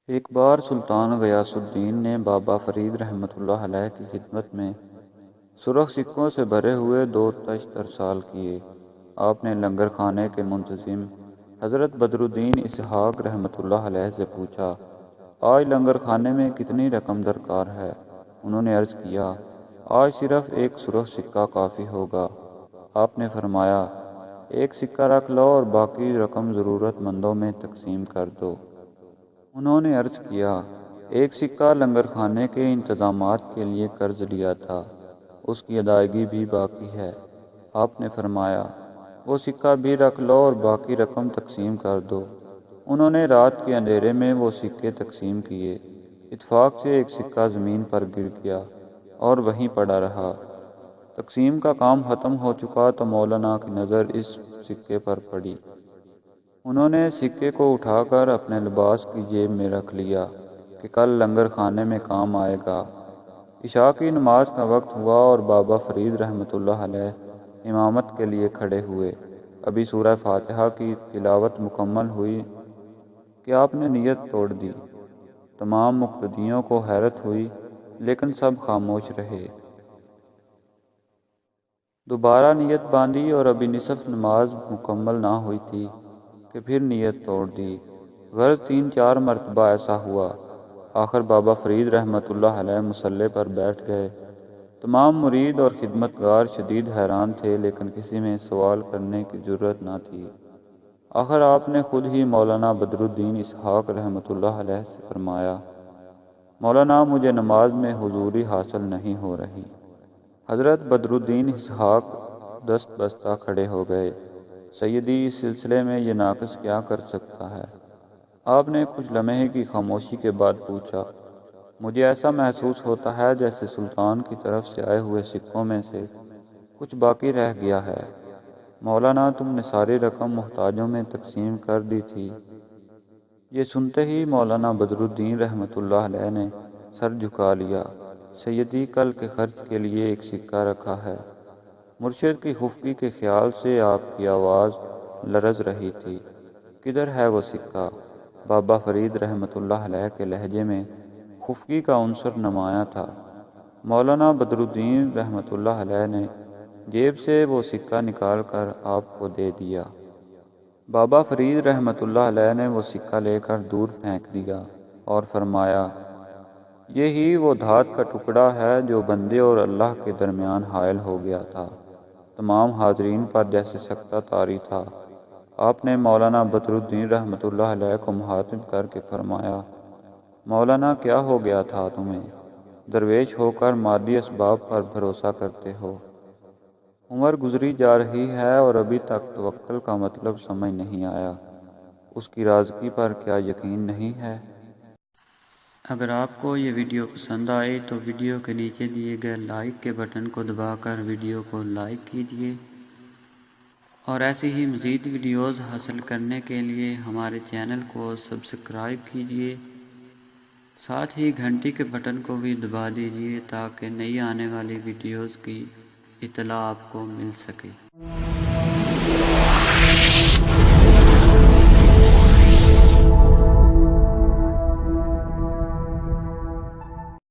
ایک بار سلطان غیاث الدین نے بابا فرید رحمۃ اللہ علیہ کی خدمت میں سرخ سکوں سے بھرے ہوئے 2 تشت ارسال کیے۔ آپ نے لنگر خانے کے منتظم حضرت بدر الدین اسحاق رحمۃ اللہ علیہ سے پوچھا، آج لنگر خانے میں کتنی رقم درکار ہے؟ انہوں نے عرض کیا، آج صرف 1 سرخ سکہ کافی ہوگا۔ آپ نے فرمایا، 1 سکہ رکھ لو اور باقی رقم ضرورت مندوں میں تقسیم کر دو۔ انہوں نے عرض کیا، 1 سکہ لنگر خانے کے انتظامات کے لیے قرض لیا تھا، اس کی ادائیگی بھی باقی ہے۔ آپ نے فرمایا، وہ سکہ بھی رکھ لو اور باقی رقم تقسیم کر دو۔ انہوں نے رات کے اندھیرے میں وہ سکے تقسیم کیے۔ اتفاق سے 1 سکہ زمین پر گر گیا اور وہیں پڑا رہا۔ تقسیم کا کام ختم ہو چکا تو مولانا کی نظر اس سکے پر پڑی۔ انہوں نے سکے کو اٹھا کر اپنے لباس کی جیب میں رکھ لیا کہ کل لنگر خانے میں کام آئے گا۔ عشاء کی نماز کا وقت ہوا اور بابا فرید رحمۃ اللہ علیہ امامت کے لیے کھڑے ہوئے۔ ابھی سورہ فاتحہ کی تلاوت مکمل ہوئی کہ آپ نے نیت توڑ دی۔ تمام مقتدیوں کو حیرت ہوئی، لیکن سب خاموش رہے۔ دوبارہ نیت باندھی اور ابھی نصف نماز مکمل نہ ہوئی تھی کہ پھر نیت توڑ دی۔ غرض 3-4 مرتبہ ایسا ہوا۔ آخر بابا فرید رحمۃ اللہ علیہ مصلی پر بیٹھ گئے۔ تمام مرید اور خدمتگار شدید حیران تھے، لیکن کسی میں سوال کرنے کی جرأت نہ تھی۔ آخر آپ نے خود ہی مولانا بدر الدین اسحاق رحمۃ اللہ علیہ سے فرمایا، مولانا مجھے نماز میں حضوری حاصل نہیں ہو رہی۔ حضرت بدر الدین اسحاق دست بستہ کھڑے ہو گئے، سیدی اس سلسلے میں یہ ناقص کیا کر سکتا ہے؟ آپ نے کچھ لمحے کی خاموشی کے بعد پوچھا، مجھے ایسا محسوس ہوتا ہے جیسے سلطان کی طرف سے آئے ہوئے سکوں میں سے کچھ باقی رہ گیا ہے۔ مولانا تم نے ساری رقم محتاجوں میں تقسیم کر دی تھی۔ یہ سنتے ہی مولانا بدر الدین رحمۃ اللہ علیہ نے سر جھکا لیا۔ سیدی کل کے خرچ کے لیے 1 سکہ رکھا ہے۔ مرشد کی خفگی کے خیال سے آپ کی آواز لرز رہی تھی، کدھر ہے وہ سکہ؟ بابا فرید رحمۃ اللہ علیہ کے لہجے میں خفگی کا عنصر نمایاں تھا۔ مولانا بدر الدین رحمۃ اللہ علیہ نے جیب سے وہ سکہ نکال کر آپ کو دے دیا۔ بابا فرید رحمۃ اللہ علیہ نے وہ سکہ لے کر دور پھینک دیا اور فرمایا، یہی وہ دھات کا ٹکڑا ہے جو بندے اور اللہ کے درمیان حائل ہو گیا تھا۔ تمام حاضرین پر جیسے سکتہ طاری تھا۔ آپ نے مولانا بدر الدین رحمۃ اللہ علیہ کو مخاطب کر کے فرمایا، مولانا کیا ہو گیا تھا تمہیں؟ درویش ہو کر مادی اسباب پر بھروسہ کرتے ہو۔ عمر گزری جا رہی ہے اور ابھی تک توکل کا مطلب سمجھ نہیں آیا۔ اس کی رازقی پر کیا یقین نہیں ہے؟ اگر آپ کو یہ ویڈیو پسند آئے تو ویڈیو کے نیچے دیے گئے لائک کے بٹن کو دبا کر ویڈیو کو لائک کیجیے، اور ایسی ہی مزید ویڈیوز حاصل کرنے کے لیے ہمارے چینل کو سبسکرائب کیجیے، ساتھ ہی گھنٹی کے بٹن کو بھی دبا دیجیے تاکہ نئی آنے والی ویڈیوز کی اطلاع آپ کو مل سکے۔